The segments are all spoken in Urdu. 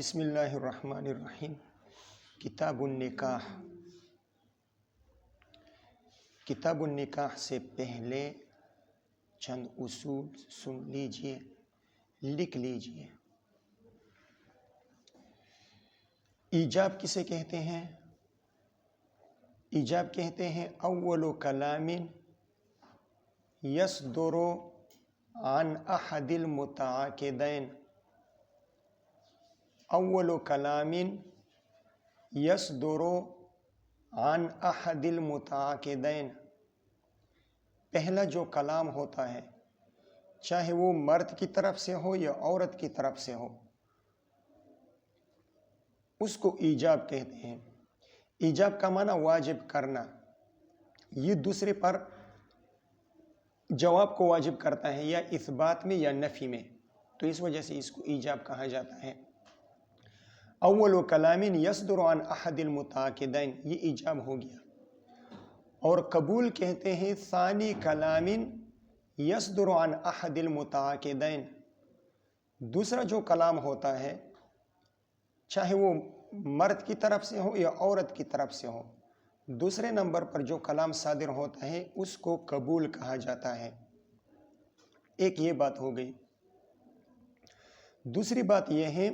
بسم اللہ الرحمن الرحیم۔ کتاب النکاح۔ کتاب النکاح سے پہلے چند اصول سن لیجئے، لکھ لیجئے۔ ایجاب کسے کہتے ہیں؟ ایجاب کہتے ہیں اول کلام یصدر عن احد المتعاقدین، اول کلام یصدر عن احد المتعاقدین، پہلا جو کلام ہوتا ہے چاہے وہ مرد کی طرف سے ہو یا عورت کی طرف سے ہو، اس کو ایجاب کہتے ہیں۔ ایجاب کا معنی واجب کرنا، یہ دوسرے پر جواب کو واجب کرتا ہے، یا اثبات میں یا نفی میں، تو اس وجہ سے اس کو ایجاب کہا جاتا ہے۔ اول کلام یصدر عن احد المتعاقدین، یہ ایجاب ہو گیا۔ اور قبول کہتے ہیں ثانی کلام یصدر عن احد المتعاقدین، دوسرا جو کلام ہوتا ہے چاہے وہ مرد کی طرف سے ہو یا عورت کی طرف سے ہو، دوسرے نمبر پر جو کلام صادر ہوتا ہے اس کو قبول کہا جاتا ہے۔ ایک یہ بات ہو گئی۔ دوسری بات یہ ہے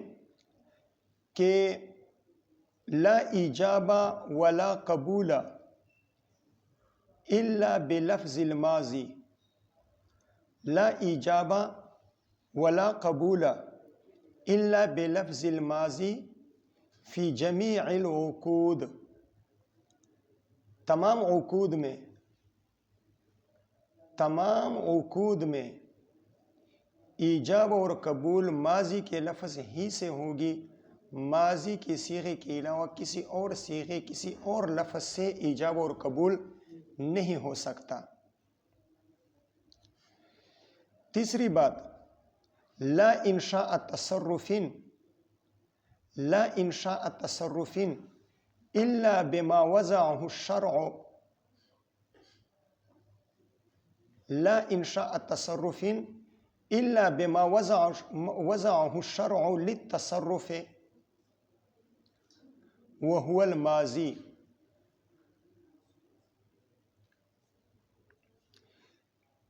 کہ لا ایجاب ولا قبول الا بلفظ الماضی، لا ایجاب ولا قبول الا بلفظ الماضی فی جمیع العقود، تمام عقود میں ایجاب اور قبول ماضی کے لفظ ہی سے ہوگی، ماضی کے صیغے کے علاوہ کسی اور صیغے کسی اور لفظ سے ایجاب اور قبول نہیں ہو سکتا۔ تیسری بات، لا انشاء تصرف، لا انشاء تصرف الا بما وضعه الشرع، لا انشاء تصرف الا بما وضعه الشرع للتصرف وهو الماضی۔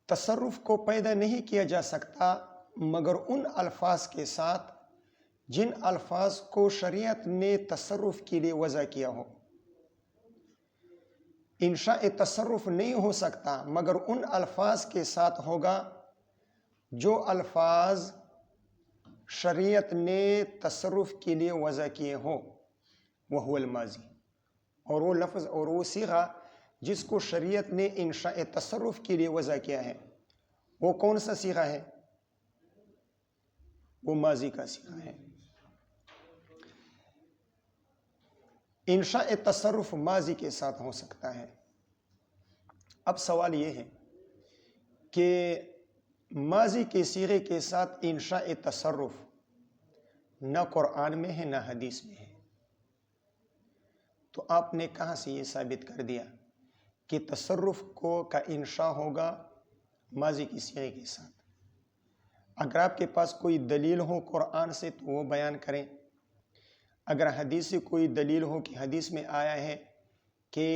تصرف کو پیدا نہیں کیا جا سکتا مگر ان الفاظ کے ساتھ جن الفاظ کو شریعت نے تصرف کے لیے وضع کیا ہو۔ انشاء تصرف نہیں ہو سکتا مگر ان الفاظ کے ساتھ ہوگا جو الفاظ شریعت نے تصرف کے لیے وضع کیے ہو، وہو الماضی، اور وہ لفظ اور وہ صیغہ جس کو شریعت نے انشاء تصرف کے لیے وضع کیا ہے وہ کون سا صیغہ ہے؟ وہ ماضی کا صیغہ ہے۔ انشاء تصرف ماضی کے ساتھ ہو سکتا ہے۔ اب سوال یہ ہے کہ ماضی کے صیغے کے ساتھ انشاء تصرف نہ قرآن میں ہے نہ حدیث میں ہے، تو آپ نے کہاں سے یہ ثابت کر دیا کہ تصرف کا انشاء ہوگا ماضی کی صیغے کے ساتھ؟ اگر آپ کے پاس کوئی دلیل ہو قرآن سے تو وہ بیان کریں، اگر حدیث سے کوئی دلیل ہو کہ حدیث میں آیا ہے کہ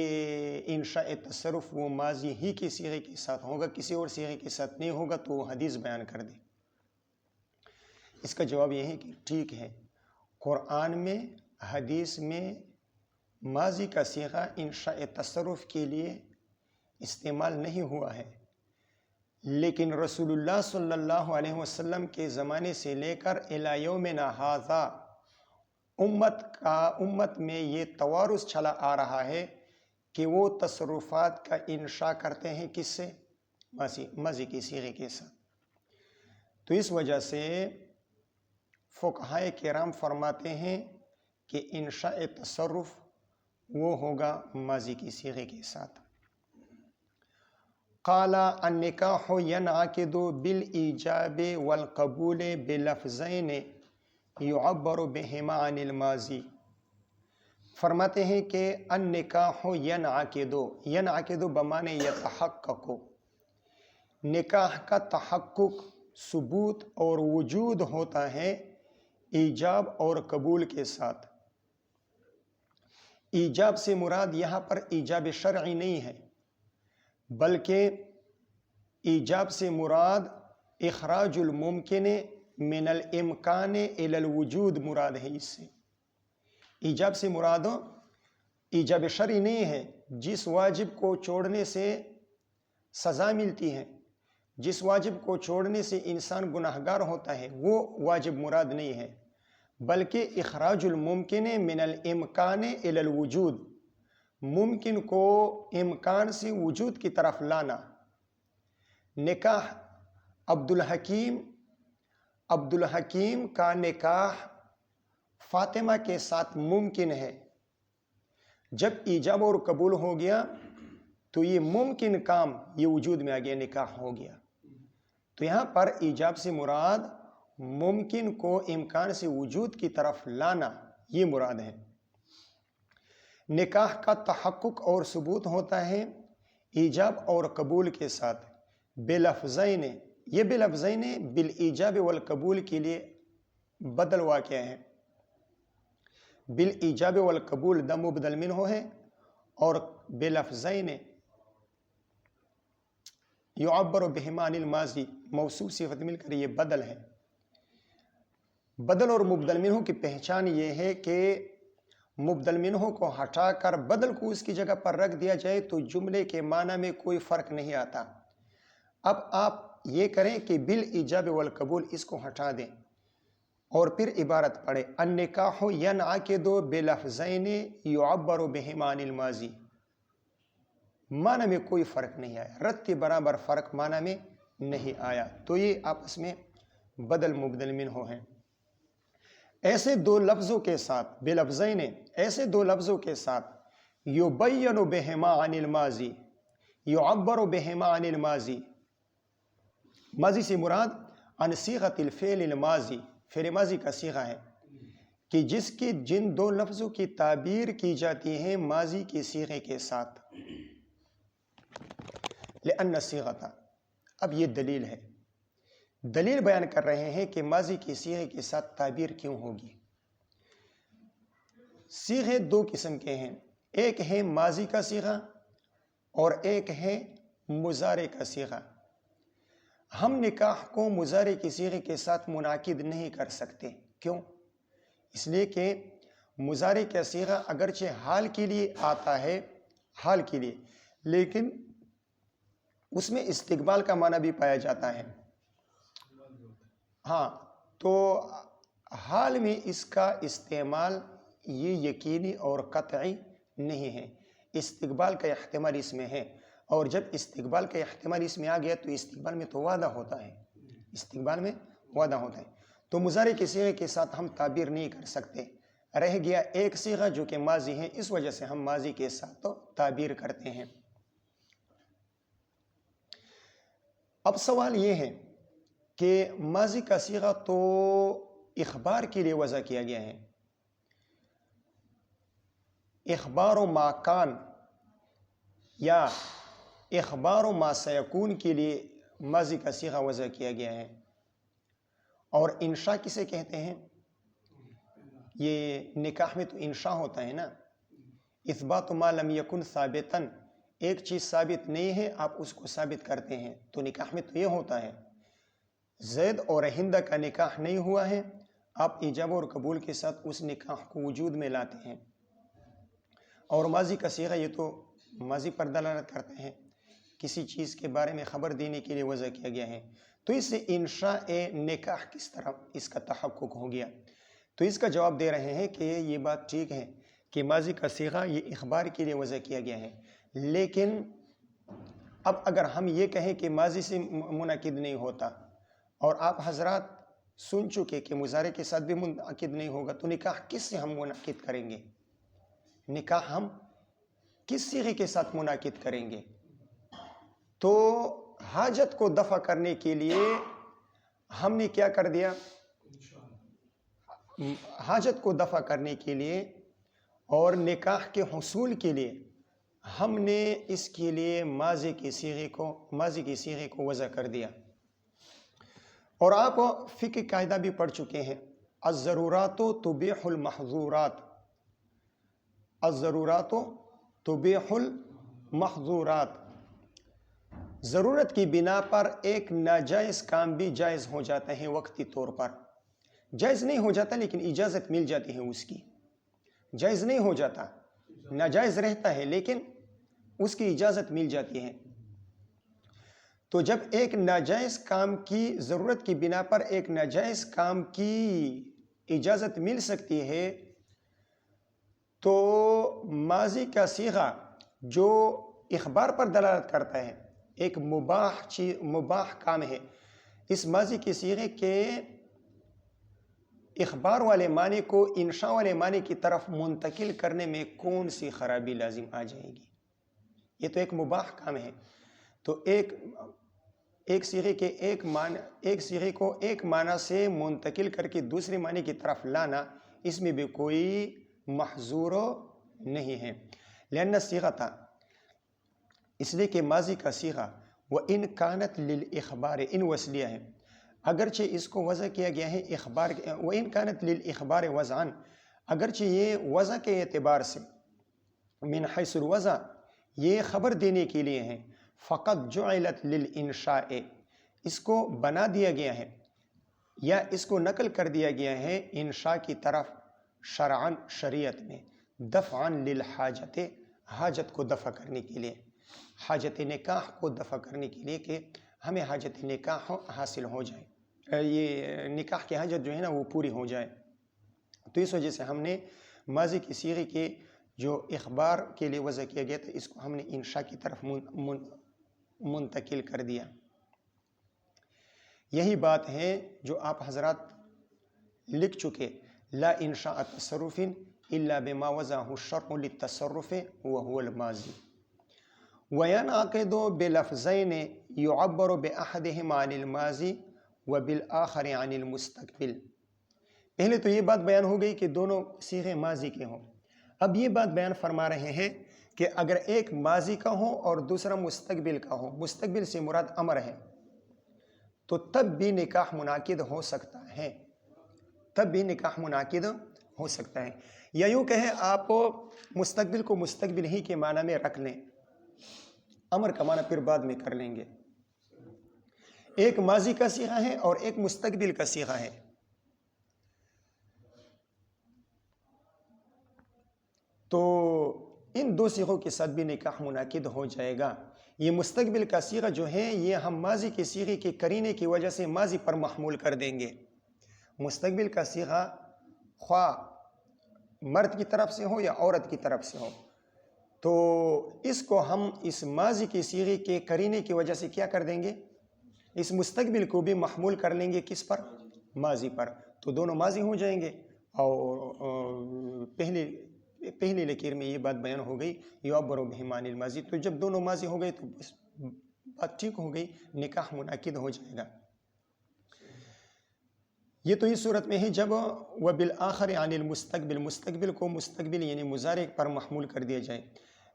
انشاء تصرف وہ ماضی ہی کے صیغے کے ساتھ ہوگا، کسی اور صیغے کے ساتھ نہیں ہوگا، تو وہ حدیث بیان کر دے۔ اس کا جواب یہ ہے کہ ٹھیک ہے، قرآن میں حدیث میں ماضی کا صیغہ انشاء تصرف کے لیے استعمال نہیں ہوا ہے، لیکن رسول اللہ صلی اللہ علیہ وسلم کے زمانے سے لے کر الی یومنا ھذا امت میں یہ توارث چلا آ رہا ہے کہ وہ تصرفات کا انشاء کرتے ہیں کس سے؟ ماضی کی صیغے کے ساتھ۔ تو اس وجہ سے فقہائے کرام فرماتے ہیں کہ انشاء تصرف وہ ہوگا ماضی کی صیغے کے ساتھ۔ قال النکاح ینعقد بالایجاب والقبول بلفظین یعبر بہما عن الماضی، فرماتے ہیں کہ النکاح ینعقد، ینعقد بمعنی یتحقق، نکاح کا تحقق، ثبوت اور وجود ہوتا ہے ایجاب اور قبول کے ساتھ۔ ایجاب سے مراد یہاں پر ایجاب شرعی نہیں ہے، بلکہ ایجاب سے مراد اخراج الممکن من الامکان الی الوجود مراد ہے۔ اس سے ایجاب سے مراد ایجاب شرعی نہیں ہے، جس واجب کو چھوڑنے سے سزا ملتی ہے، جس واجب کو چھوڑنے سے انسان گناہگار ہوتا ہے، وہ واجب مراد نہیں ہے، بلکہ اخراج الممکن من الامکان الی الوجود، ممکن کو امکان سے وجود کی طرف لانا۔ نکاح عبد الحکیم کا نکاح فاطمہ کے ساتھ ممکن ہے۔ جب ایجاب اور قبول ہو گیا تو یہ ممکن کام یہ وجود میں آ گیا، نکاح ہو گیا۔ تو یہاں پر ایجاب سے مراد ممکن کو امکان سے وجود کی طرف لانا، یہ مراد ہے۔ نکاح کا تحقق اور ثبوت ہوتا ہے ایجاب اور قبول کے ساتھ، بلفظین۔ یہ بلفظین بالایجاب والقبول کے لیے بدل واقع ہے۔ بالایجاب والقبول دا مبدل منہ ہے، اور بلفظین یعبر بہما عن الماضی موصوف صفت مل کر یہ بدل ہے۔ بدل اور مبدل منہ کی پہچان یہ ہے کہ مبدل منہ کو ہٹا کر بدل کو اس کی جگہ پر رکھ دیا جائے تو جملے کے معنی میں کوئی فرق نہیں آتا۔ اب آپ یہ کریں کہ بالایجاب والقبول اس کو ہٹا دیں اور پھر عبارت پڑھیں، النکاح ینعقد بلفظین یعبر بہما عن الماضی۔ معنی میں کوئی فرق نہیں آیا، رتی برابر فرق معنی میں نہیں آیا، تو یہ آپس میں بدل مبدل منہ ہیں۔ ایسے دو لفظوں کے ساتھ، بلفظین ایسے دو لفظوں کے ساتھ، یبین بہما عن الماضی، یعبر بہما عن الماضی، ماضی سے مراد عن صیغۃ الفعل الماضی، فعل ماضی کا صیغہ ہے کہ جس کی جن دو لفظوں کی تعبیر کی جاتی ہے ماضی کے صیغے کے ساتھ۔ لأن الصیغۃ، اب یہ دلیل ہے، دلیل بیان کر رہے ہیں کہ ماضی کے صیغے کے ساتھ تعبیر کیوں ہوگی۔ صیغے دو قسم کے ہیں، ایک ہے ماضی کا صیغہ اور ایک ہے مضارع کا صیغہ۔ ہم نکاح کو مضارع کے صیغے کے ساتھ منعقد نہیں کر سکتے، کیوں؟ اس لیے کہ مضارع کا صیغہ اگرچہ حال کے لیے آتا ہے، حال کے لیے، لیکن اس میں استقبال کا معنی بھی پایا جاتا ہے۔ ہاں، تو حال میں اس کا استعمال یہ یقینی اور قطعی نہیں ہے، استقبال کا احتمال اس میں ہے، اور جب استقبال کا احتمال اس میں آ گیا تو استقبال میں تو وعدہ ہوتا ہے، استقبال میں وعدہ ہوتا ہے۔ تو مضارع کے صیغے کے ساتھ ہم تعبیر نہیں کر سکتے، رہ گیا ایک صیغہ جو کہ ماضی ہے، اس وجہ سے ہم ماضی کے ساتھ تو تعبیر کرتے ہیں۔ اب سوال یہ ہے کہ ماضی کا صیغہ تو اخبار کے لیے وضع کیا گیا ہے، اخبار و ما کان یا اخبار و ما سیکون کے لیے ماضی کا صیغہ وضع کیا گیا ہے، اور انشاء کسے کہتے ہیں؟ یہ نکاح میں تو انشاء ہوتا ہے نا، اثبات ما لم یکن ثابتا، ایک چیز ثابت نہیں ہے آپ اس کو ثابت کرتے ہیں، تو نکاح میں تو یہ ہوتا ہے۔ زید اور ہند کا نکاح نہیں ہوا ہے، آپ ایجاب اور قبول کے ساتھ اس نکاح کو وجود میں لاتے ہیں، اور ماضی کا صیغہ یہ تو ماضی پر دلالت کرتے ہیں، کسی چیز کے بارے میں خبر دینے کے لیے وضع کیا گیا ہے، تو اس سے انشاء نکاح کس طرح اس کا تحقق ہو گیا؟ تو اس کا جواب دے رہے ہیں کہ یہ بات ٹھیک ہے کہ ماضی کا صیغہ یہ اخبار کے لیے وضع کیا گیا ہے، لیکن اب اگر ہم یہ کہیں کہ ماضی سے منعقد نہیں ہوتا، اور آپ حضرات سن چکے کہ مضارع کے ساتھ بھی منعقد نہیں ہوگا، تو نکاح کس سے ہم منعقد کریں گے؟ نکاح ہم کس صیغے کے ساتھ منعقد کریں گے؟ تو حاجت کو دفع کرنے کے لیے ہم نے کیا کر دیا؟ حاجت کو دفع کرنے کے لیے اور نکاح کے حصول کے لیے ہم نے اس کے لیے ماضی کے صیغے کو وضع کر دیا۔ اور آپ فقہ قاعدہ بھی پڑھ چکے ہیں، الضرورات تبیح المحظورات، الضرورات تبیح المحظورات، ضرورت کی بنا پر ایک ناجائز کام بھی جائز ہو جاتا ہے، وقتی طور پر جائز نہیں ہو جاتا لیکن اجازت مل جاتی ہے اس کی، جائز نہیں ہو جاتا، ناجائز رہتا ہے لیکن اس کی اجازت مل جاتی ہے۔ تو جب ایک ناجائز کام کی ضرورت کی بنا پر ایک ناجائز کام کی اجازت مل سکتی ہے تو ماضی کا صیغہ جو اخبار پر دلالت کرتا ہے، ایک مباح کام ہے، اس ماضی کے صیغے کے اخبار والے معنی کو انشاء والے معنی کی طرف منتقل کرنے میں کون سی خرابی لازم آ جائے گی؟ یہ تو ایک مباح کام ہے، تو ایک صیغے کو ایک معنی سے منتقل کر کے دوسرے معنی کی طرف لانا، اس میں بھی کوئی محظور نہیں ہے۔ لأن الصیغۃ، اس لیے کہ ماضی کا صیغہ وَإِنْ كَانَتْ لِلْإِخْبَارِ، ان وصلیہ ہے، اگرچہ اس کو وضع کیا گیا ہے اخبار، وَإِنْ كَانَتْ لِلْإِخْبَارِ وَضْعًا، اگرچہ یہ وضع کے اعتبار سے من حیث الوضع یہ خبر دینے کے لیے ہے، فقط جعلت للانشاء، اس کو بنا دیا گیا ہے یا اس کو نقل کر دیا گیا ہے انشاء کی طرف، شرعاً شریعت میں، دفعاً للحاجت، حاجت کو دفع کرنے کے لیے، حاجت نکاح کو دفع کرنے کے لیے کہ ہمیں حاجت نکاح حاصل ہو جائے، یہ نکاح کی حاجت جو ہے نا وہ پوری ہو جائے، تو اس وجہ سے ہم نے ماضی کی صیغے کے جو اخبار کے لیے وضع کیا گیا تھا اس کو ہم نے انشاء کی طرف منتقل کر دیا۔ یہی بات ہے جو آپ حضرات لکھ چکے، لا انشاء تصرف الا بما وضعه الشرع للتصرف وهو الماضی، وينعقد بلفظين يعبر بأحدهما عن الماضی وبالآخر عن المستقبل۔ پہلے تو یہ بات بیان ہو گئی کہ دونوں صیغے ماضی کے ہوں، اب یہ بات بیان فرما رہے ہیں کہ اگر ایک ماضی کا ہو اور دوسرا مستقبل کا ہو، مستقبل سے مراد امر ہے، تو تب بھی نکاح منعقد ہو سکتا ہے، تب بھی نکاح منعقد ہو سکتا ہے، یا یوں کہیں آپ مستقبل کو مستقبل ہی کے معنی میں رکھ لیں، امر کا معنی پھر بعد میں کر لیں گے، ایک ماضی کا صیغہ ہے اور ایک مستقبل کا صیغہ ہے، تو ان دو صیغوں کے ساتھ بھی نکاح منعقد ہو جائے گا۔ یہ مستقبل کا صیغہ جو ہے یہ ہم ماضی کے صیغے کے قرینے کی وجہ سے ماضی پر محمول کر دیں گے، مستقبل کا صیغہ خواہ مرد کی طرف سے ہو یا عورت کی طرف سے ہو، تو اس کو ہم اس ماضی کے صیغے کے قرینے کی وجہ سے کیا کر دیں گے، اس مستقبل کو بھی محمول کر لیں گے کس پر، ماضی پر، تو دونوں ماضی ہو جائیں گے۔ اور پہلی لکیر میں یہ بات بیان ہو گئی یعبر بہما عن الماضی، تو جب دونوں ماضی ہو گئے تو بس بات ٹھیک ہو گئی، نکاح منعقد ہو جائے گا۔ یہ تو اس صورت میں ہے جب وبالآخر عن المستقبل، مستقبل کو مستقبل یعنی مضارع پر محمول کر دیا جائے،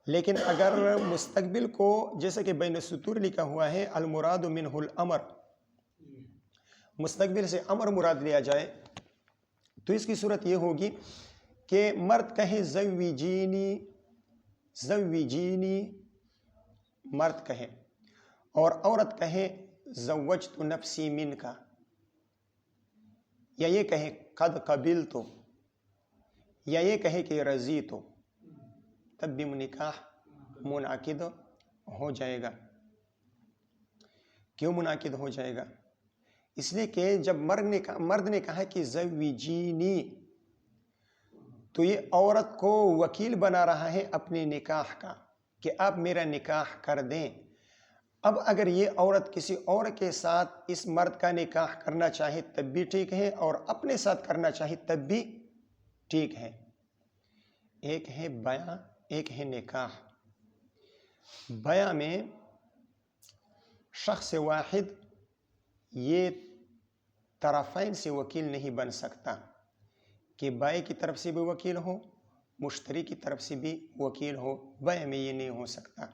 لیکن اگر مستقبل کو جیسا کہ بین السطور لکھا ہوا ہے المراد منہ الامر، مستقبل سے امر مراد لیا جائے تو اس کی صورت یہ ہوگی کہ مرد کہے زوجینی، زوجینی مرد کہے، اور عورت کہے زوجت نفسی منکا، یا یہ کہے قد قبلت، یا یہ کہے کہ رضیت، تب بھی نکاح منعقد ہو جائے گا۔ کیوں منعقد ہو جائے گا؟ اس لیے کہ جب مرد نے کہا کہ زوجینی، تو یہ عورت کو وکیل بنا رہا ہے اپنے نکاح کا کہ آپ میرا نکاح کر دیں۔ اب اگر یہ عورت کسی اور کے ساتھ اس مرد کا نکاح کرنا چاہے تب بھی ٹھیک ہے، اور اپنے ساتھ کرنا چاہے تب بھی ٹھیک ہے۔ ایک ہے بیع، ایک ہے نکاح۔ بیع میں شخص واحد یہ طرفین سے وکیل نہیں بن سکتا کہ بائع کی طرف سے بھی وکیل ہو، مشتری کی طرف سے بھی وکیل ہو، بیع میں یہ نہیں ہو سکتا،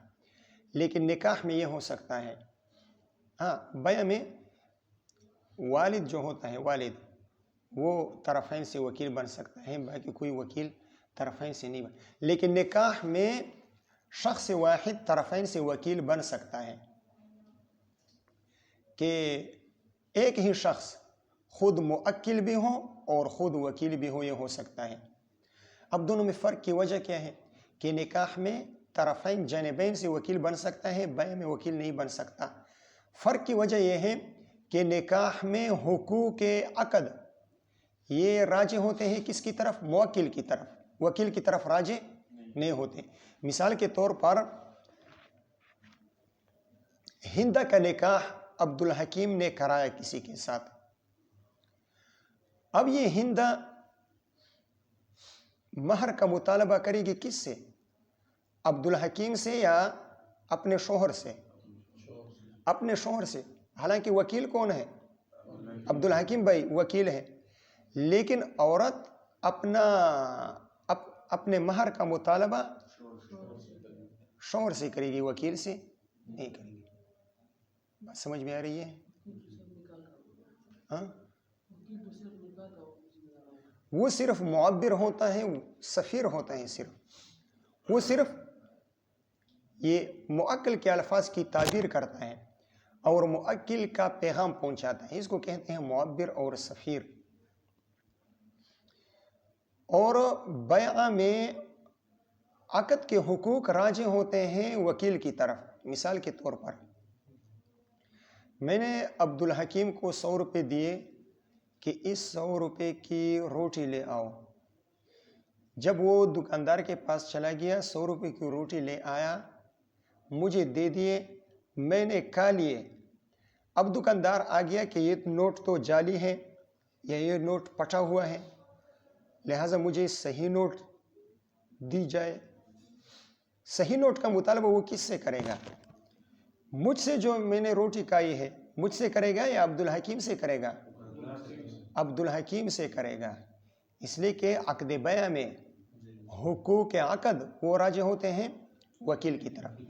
لیکن نکاح میں یہ ہو سکتا ہے۔ ہاں، بیع میں والد جو ہوتا ہے، والد وہ طرفین سے وکیل بن سکتا ہے، باقی کوئی وکیل طرفین سے نہیں بن. لیکن نکاح میں شخص واحد طرفین سے وکیل بن سکتا ہے کہ ایک ہی شخص خود موکل بھی ہو اور خود وکیل بھی ہو، یہ ہو سکتا ہے. اب دونوں میں فرق کی وجہ کیا ہے کہ نکاح میں طرفین جانبین سے وکیل بن سکتا ہے، بیع میں وکیل نہیں بن سکتا. فرق کی وجہ یہ ہے کہ نکاح میں حقوق عقد یہ راجع ہوتے ہیں کس کی طرف؟ موکل کی طرف، وکیل کی طرف راجع نہیں ہوتے. مثال کے طور پر ہند کا نکاح عبد الحکیم نے کرایا کسی کے ساتھ. اب یہ ہند مہر کا مطالبہ کرے گی کس سے؟ عبد الحکیم سے یا اپنے شوہر سے؟ اپنے شوہر سے. حالانکہ وکیل کون ہے؟ عبد الحکیم بھائی وکیل ہے، لیکن عورت اپنے مہر کا مطالبہ شوہر سے کرے گی، وکیل سے نہیں کرے گی. بات سمجھ میں آ رہی ہے؟ ہاں، وہ صرف معبر ہوتا ہے، سفیر ہوتا ہے. وہ صرف یہ موکل کے الفاظ کی تعبیر کرتا ہے اور موکل کا پیغام پہنچاتا ہے. اس کو کہتے ہیں معبر اور سفیر. اور بیع میں عقد کے حقوق راجع ہوتے ہیں وکیل کی طرف. مثال کے طور پر میں نے عبد الحکیم کو 100 روپے دیے کہ اس 100 روپے کی روٹی لے آؤ. جب وہ دکاندار کے پاس چلا گیا، 100 روپے کی روٹی لے آیا، مجھے دے دیے، میں نے کھا لیے. اب دکاندار آ گیا کہ یہ نوٹ تو جعلی ہے یا یہ نوٹ پٹا ہوا ہے، لہٰذا مجھے صحیح نوٹ دی جائے. صحیح نوٹ کا مطالبہ وہ کس سے کرے گا؟ مجھ سے جو میں نے روٹی کھائی ہے مجھ سے کرے گا یا عبد الحکیم سے کرے گا؟ عبد الحکیم سے کرے گا. اس لیے کہ عقد بیع میں حقوق عقد وہ راجع ہوتے ہیں وکیل کی طرف.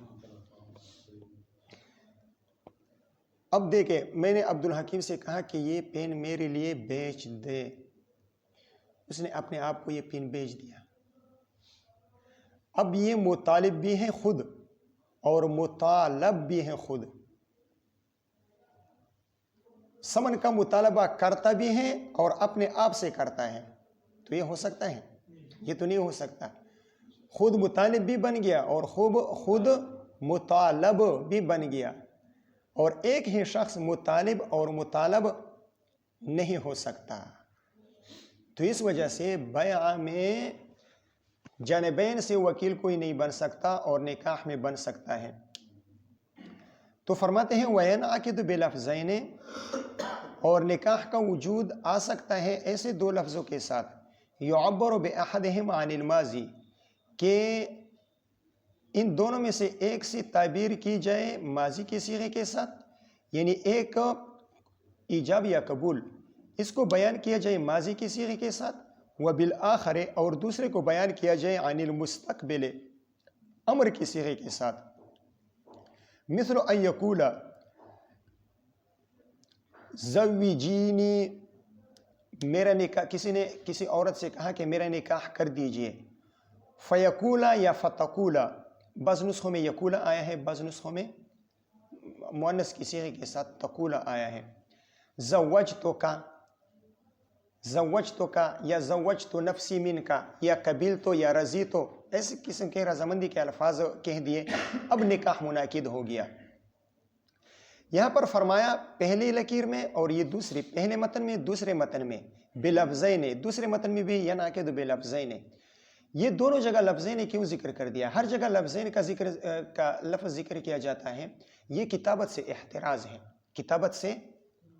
اب دیکھیں، میں نے عبد الحکیم سے کہا کہ یہ پین میرے لیے بیچ دے. اس نے اپنے آپ کو یہ پین بیچ دیا. اب یہ مطالب بھی ہیں خود اور مطالب بھی ہیں خود. ثمن کا مطالبہ کرتا بھی ہے اور اپنے آپ سے کرتا ہے. تو یہ ہو سکتا ہے؟ یہ تو نہیں ہو سکتا. خود مطالب بھی بن گیا اور خود مطالب بھی بن گیا، اور ایک ہی شخص مطالب اور مطالب نہیں ہو سکتا. تو اس وجہ سے بیع میں جانبین سے وکیل کوئی نہیں بن سکتا اور نکاح میں بن سکتا ہے. تو فرماتے ہیں وَيَنْعَقِدُ بِلَفْظَيْنِ، اور نکاح کا وجود آ سکتا ہے ایسے دو لفظوں کے ساتھ. يُعَبَّرُ بِأَحَدِهِمْ عَنِ الْمَاضِي، کہ ان دونوں میں سے ایک سے تعبیر کی جائے ماضی کے صیغے کے ساتھ، یعنی ایک ایجاب یا قبول، اس کو بیان کیا جائے ماضی کے صیغے کے ساتھ. وَبِالْآخَرِ، اور دوسرے کو بیان کیا جائے عن المستقبل، امر کے صیغے کے ساتھ. مثل ان یقول زوجینی، میرا نکاح، کسی نے کسی عورت سے کہا کہ میرا نکاح کر دیجئے. فیقولا یا فتقولا، بعض نسخوں میں یقولا آیا ہے، بعض نسخوں میں مؤنث کی صیغے کے ساتھ تقولا آیا ہے. زوجتک، زوجتک یا زوجت نفسی منک، یا قبلت یا رضیت، ایسے قسم کے رضامندی کے الفاظ کہہ دیے. اب نکاح منعقد ہو گیا. یہاں پر فرمایا پہلی لکیر میں اور یہ دوسری، پہلے متن میں دوسرے متن میں بلفظین، دوسرے متن میں بھی ینعقد بلفظین. یہ دونوں جگہ لفظین کیوں ذکر کر دیا؟ ہر جگہ لفظین کا لفظ ذکر کیا جاتا ہے، یہ کتابت سے احتراز ہے. کتابت سے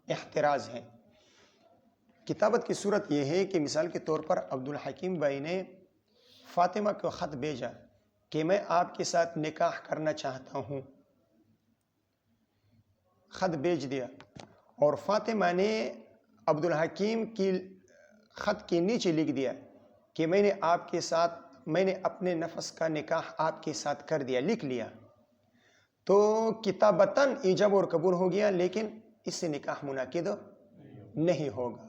احتراز ہے. کتابت کی صورت یہ ہے کہ مثال کے طور پر عبد الحکیم بھائی نے فاطمہ کو خط بھیجا کہ میں آپ کے ساتھ نکاح کرنا چاہتا ہوں. خط بھیج دیا اور فاطمہ نے عبد الحکیم کی خط کے نیچے لکھ دیا کہ میں نے اپنے نفس کا نکاح آپ کے ساتھ کر دیا، لکھ لیا. تو کتابتاً ایجاب اور قبول ہو گیا، لیکن اس سے نکاح منعقد نہیں ہوگا.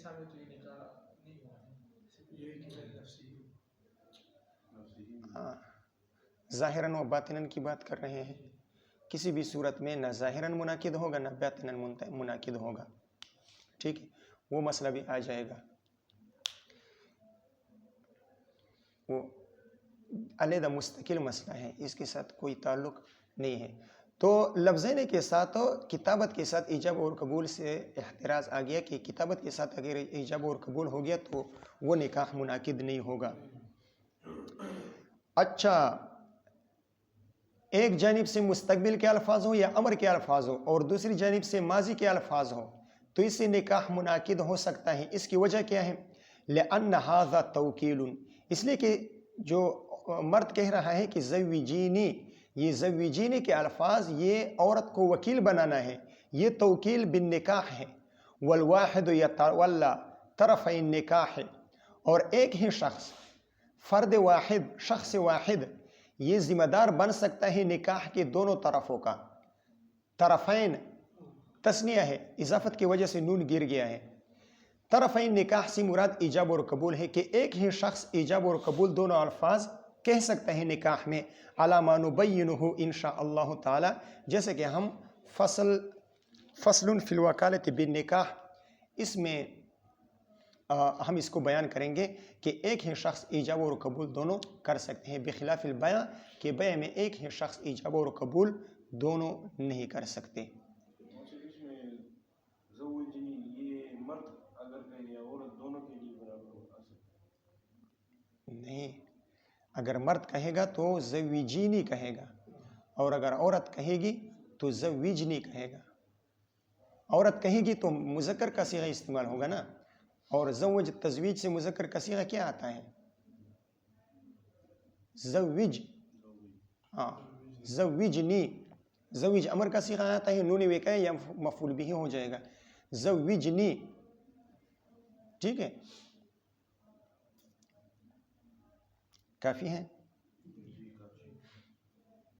سامنے تو یہ نکاح نہیں ہوا ہاں، ظاہراً و باطناً کی بات کر رہے ہیں. کسی بھی صورت میں نہ ظاہراً منعقد ہوگا نہ باطناً منعقد ہوگا. ٹھیک ہے، وہ مسئلہ بھی آ جائے گا، وہ علیحدہ مستقل مسئلہ ہے، اس کے ساتھ کوئی تعلق نہیں ہے. تو لفظین کے ساتھ کتابت کے ساتھ ایجاب اور قبول سے احتراز آ گیا کہ کتابت کے ساتھ اگر ایجاب اور قبول ہو گیا تو وہ نکاح منعقد نہیں ہوگا. اچھا، ایک جانب سے مستقبل کے الفاظ ہو یا امر کے الفاظ ہو اور دوسری جانب سے ماضی کے الفاظ ہو تو اس سے نکاح منعقد ہو سکتا ہے. اس کی وجہ کیا ہے؟ لأن هذا توکیل، اس لیے کہ جو مرد کہہ رہا ہے کہ زوجینی، یہ زوجینی کے الفاظ یہ عورت کو وکیل بنانا ہے، یہ توکیل بالنکاح ہے. والواحد یتولی طرف النکاح، اور ایک ہی شخص، فرد واحد، شخص واحد یہ ذمہ دار بن سکتا ہے نکاح کے دونوں طرفوں کا. طرفین تثنیہ ہے، اضافت کی وجہ سے نون گر گیا ہے. طرفین نکاح سے مراد ایجاب اور قبول ہے کہ ایک ہی شخص ایجاب اور قبول دونوں الفاظ کہہ سکتا ہے نکاح میں. علی ما نبینہ انشاء اللہ تعالی، جیسے کہ ہم فصل فی الوکالۃ بالنکاح، اس میں ہم اس کو بیان کریں گے کہ ایک ہی شخص ایجاب اور قبول دونوں کر سکتے ہیں، بخلاف البیع کہ بیع میں ایک ہی شخص ایجاب اور قبول دونوں نہیں کر سکتے. نہیں، اگر مرد کہے گا تو زوجینی کہے گا، اور اگر عورت کہے گی تو زوجنی کہے گا. عورت کہے گی تو مذکر کا صیغہ استعمال ہوگا نا، اور زوج تزویج سے مذکر کا صیغہ کیا آتا ہے؟ زوج. ہاں، زوجنی. زوج امر کا صیغہ آتا ہے، نون وقع یا مفعول بھی ہو جائے گا. زوجنی، ٹھیک ہے، کافی ہے.